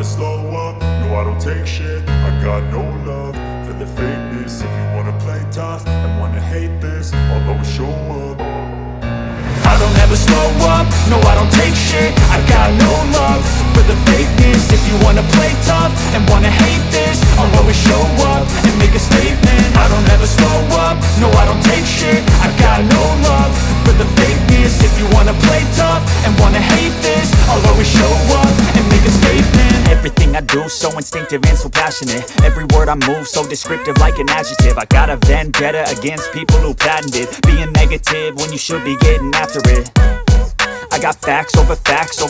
slow up, no I don't take shit. I got no love for the fakeness. If you wanna play tough and wanna hate this, I'll always show up. I don't ever slow up, no I don't take shit. I got no love for the fakeness. If you wanna play tough and wanna hate this, I'll always show up and make a statement. I don't ever slow up, no I don't take shit. I got no love for the fakeness. If you wanna play tough and wanna hate this, I'll always show up and make a statement. Everything I do so instinctive and so passionate. Every word I move so descriptive like an adjective. I got a vendetta against people who patented being negative when you should be getting after it. I got facts over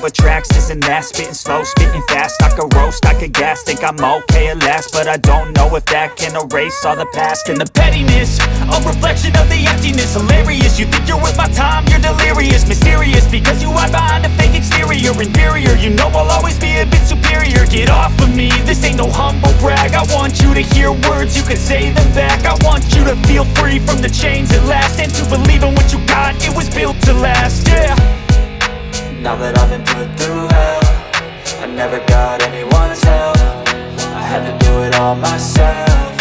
tracks, this and that. Spitting slow, spitting fast, I could roast, I could gas. Think I'm okay at last, but I don't know if that can erase all the past. And the pettiness, a reflection of the emptiness. Hilarious, you think you're worth my time, you're delirious. Mysterious, because you hide behind a fake exterior. Inferior, you know I'll always be a bit superior. Get off of me, this ain't no humble brag. I want you to hear words, you can say them back. I want you to feel free from the chains at last, and to believe in what you got, it was built to last, yeah. Now that I've been put through hell, I never got anyone's help. I had to do it all myself.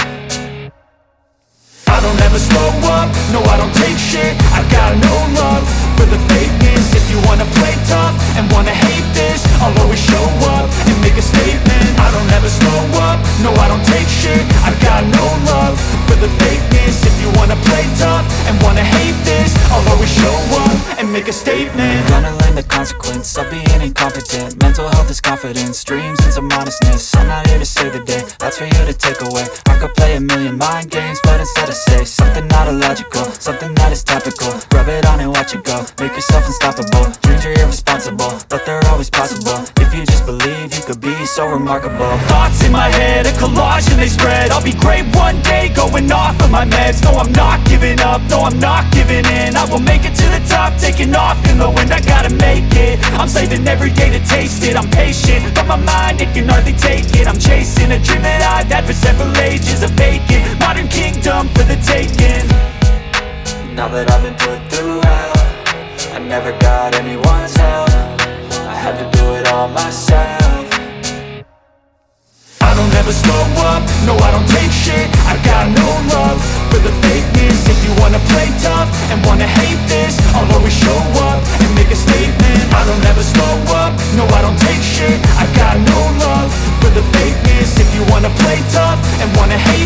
I don't ever slow up, no I don't take shit. I got no love for the fakeness. If you wanna play tough and wanna hate this, I'll always show up and make a statement. I don't ever slow up, no I don't take shit. I got no love for the fakeness. If you wanna play tough and wanna hate this, I'll always show up and make a statement. Gonna learn the consequence of being incompetent. Mental health is confidence, dreams and some modestness. I'm not here to save the day, that's for you to take away. I could play a million mind games, but instead I say something not illogical, something that is topical. Rub it on and watch it go, make yourself unstoppable. Dreams are irresponsible, but they're always possible. If you just believe, you could be so remarkable. Thoughts in my head, a collage and they spread. I'll be great one day, going off of my meds. No, I'm not giving up, no, I'm not giving in. I will make it to the top, taking off in the wind. I gotta make it, I'm saving every day to taste it. I'm patient, but my mind, it can hardly take it. I'm chasing a dream that I've had for several ages. A vacant, modern kingdom for the taking. Now that I've been put through hell, I never got anyone's help. I had to do it all myself. I don't ever slow up, no I don't take shit. I got no love for the fakeness. If you wanna play tough and wanna hate this, I'll always show up and make a statement. I don't ever slow up, no I don't take shit. I got no love for the fakeness. If you wanna play tough and wanna hate